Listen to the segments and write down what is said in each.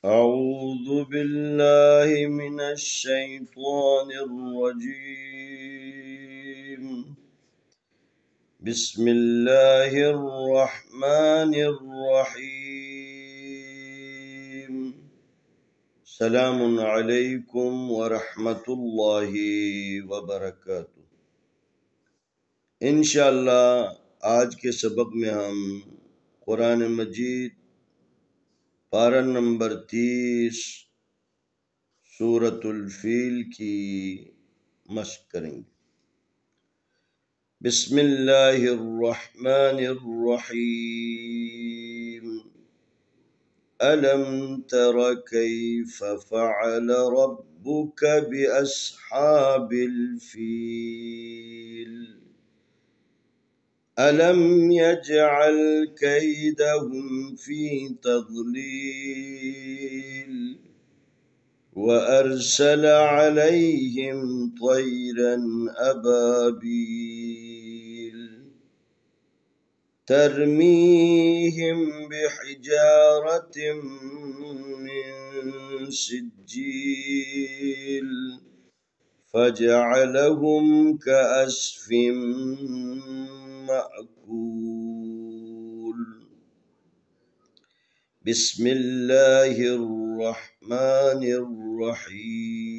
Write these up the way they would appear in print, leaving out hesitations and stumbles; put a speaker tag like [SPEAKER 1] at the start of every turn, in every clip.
[SPEAKER 1] أعوذ بالله من الشيطان الرجيم. بسم الله الرحمن الرحيم. سلام علیکم ورحمۃ اللہ وبرکاتہ۔ انشاءاللہ آج کے سبق میں ہم قرآن مجید پارہ نمبر 30 سورۃ الفیل کی مشق کریں گے۔ بسم اللہ الرحمن الرحیم۔ الم تر کیف فعل ربک باصحاب الفیل الم یجعل کیدہم فی تضلیل وأرسل عليهم طيرا أبابيل ترميهم بحجارة من سجيل فجعلهم كعصف مأكول۔ بسم اللہ الرحمن الرحیم۔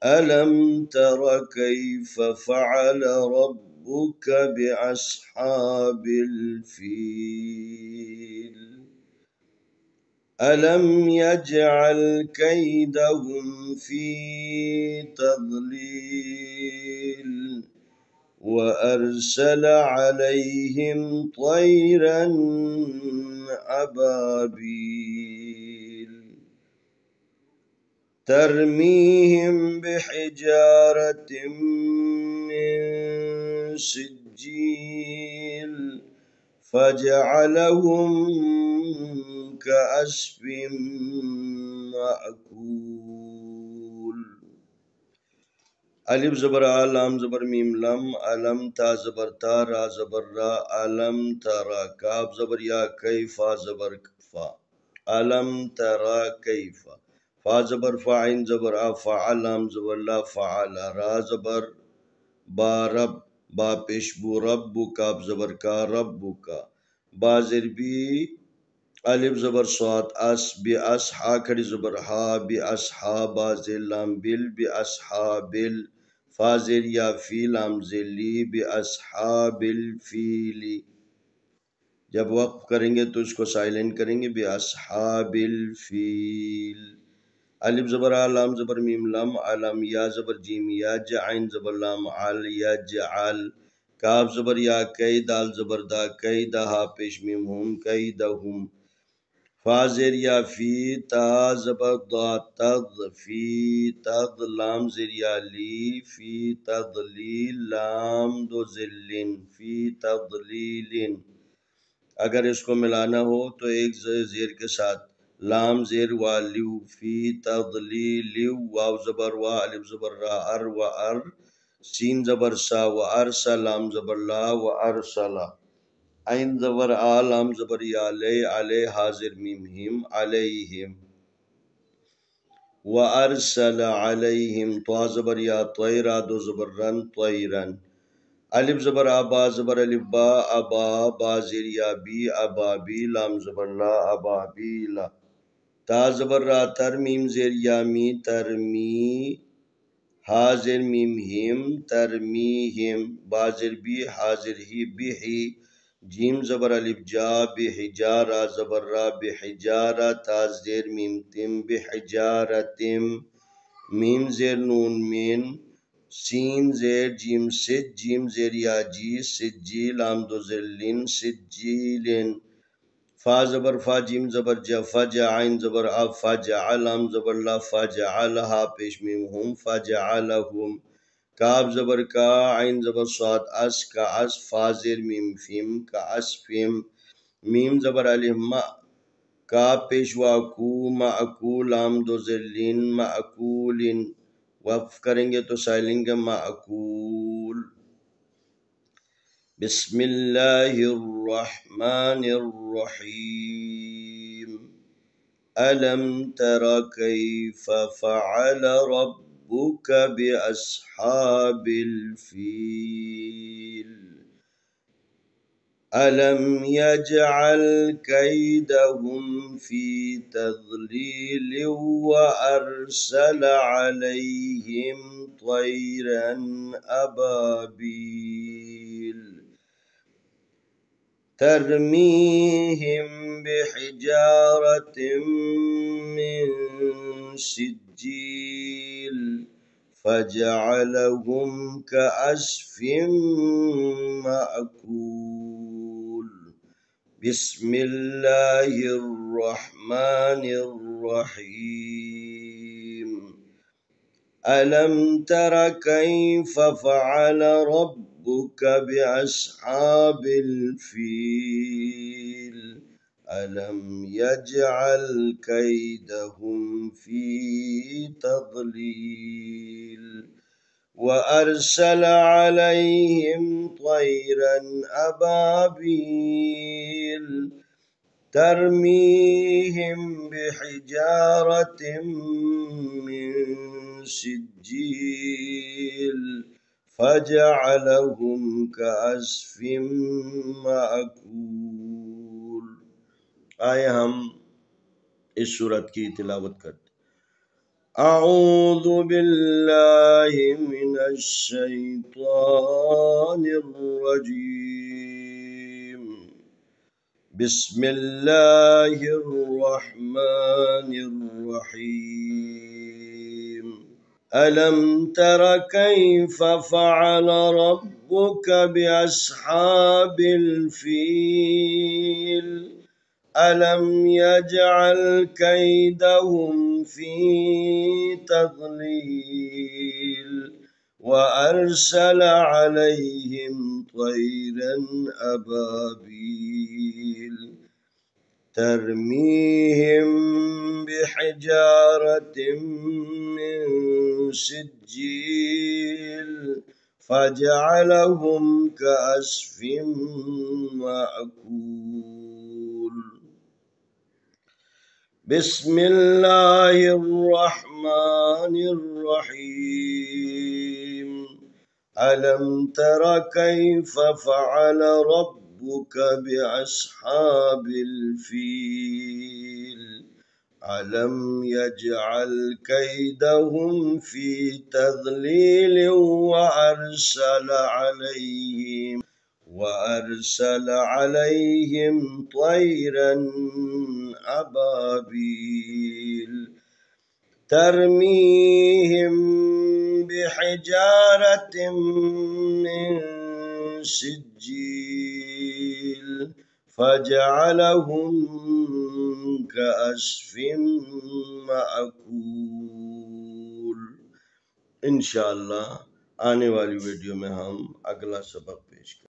[SPEAKER 1] الم تر کیف فعل ربک باصحاب الفیل الم یجعل کیدہم فی تضلیل وأرسل عليهم طيرا أبابيل ترميهم بحجارة من سجيل فجعلهم كعصف مأكول۔ الف زبر آ لام زبر میم لم علم تا زبر تا را زبر را علم ترا کاف زبر یا کیفا زبر فا علم ترا کیفا فا زبر فا عین زبر آ فعلم زبر لا فعل را زبر با رب با پیشبو رب کاف زبر کا رب کا با زربی الف زبر صاد اس بی اس ہا کھڑی زبر ہا بی اس ہا با زل لام بل بی اس ہا بل فا زیر یا فی لام زلی بی اصحاب الفیلی۔ جب وقف کریں گے تو اس کو سائلنٹ کریں گے بی اصحاب الفیل۔ الف زبر آ لام زبر میم لم علم یا زبر جیم یا عین زبر لام عل یا جعل کاف زبر یا کئی دال زبر دا کئی دہا پیش میم ہم کئی دہم فا زیر یا فی تا زبر دا تض فی تض لام زیر یا لی فی تضلیل لام دو ذلن فی تضلیل۔ اگر اس کو ملانا ہو تو ایک زیر کے ساتھ لام زیر والیو فی تضلیل واو زبر وا الف زبر را ار و ار سین زبر سا و ارسا لام زبر لا و ارسلا عین زبر آ لام زبر یا لے علی حاضر میم ہم علیہم وارسل علیہم طا زبر یا طیرا دو زبر رن طیرن الف زبر آبا زبر الف با ابا با زیر یا بی ابابی لام زبر لا ابابیلا تا زبر را تر میم زیر یا می ترمی حاضر میم ہم ترمیہم با زیر بی حاضر ہی بی ہی جیم زبر الف جا بحجارہ زبر را بحجارہ تا زیر میم تم بحجارتم میم زیر نون مین سین زیر جیم سج جیم زیر یا جی سجی لام دو ذلن سجیلن فا زبر فا جیم زبر جا فجا عین زبر اب فجع لام زبر لا فجعلہا پیش میم ہم فجعلہم کاف زبر کا عین زبر صاد اس کا اس فا زیر میم فیم کا اس فیم میم زبر الف ما کا پیشوا کو معکو لام دو ذلین معکولن وقف کریں گے تو سائلنگ معکول۔ بسم اللہ الرحمن الرحیم۔ ألم تر كيف فعل ربك بأصحاب الفيل ألم يجعل كيدهم في تضليل وأرسل عليهم طيرا أبابيل ترميهم بحجارة من سجيل فجعلهم كعصف مأكول بسم الله الرحمن الرحيم ألم تر كيف فعل ربك بأصحاب الفيل ألم يجعل كيدهم في تضليل وأرسل عليهم طيرا أبابيل ترميهم بحجارة من سجيل فجعلهم كعصف مأكول آئے ہم اس سورت کی تلاوت کرتے اعوذ باللہ من الشیطان الرجیم بسم اللہ الرحمن الرحیم ألم تر كيف فعل ربك بأصحاب الفيل ألم يجعل كيدهم في تضليل وأرسل عليهم طيرا أبابيل ترميهم بحجارة من سجيل فجعلهم كعصف مأكول بسم الله الرحمن الرحيم ألم تر كيف فعل ربك بأصحاب الفيل ألم يجعل كيدهم في تضليل وأرسل عليهم طيرا أبابيل ترميهم بحجارة من سجيل فجعلهم كعصف مأكول انشاءاللہ آنے والی ویڈیو میں ہم اگلا سبق پیش کریں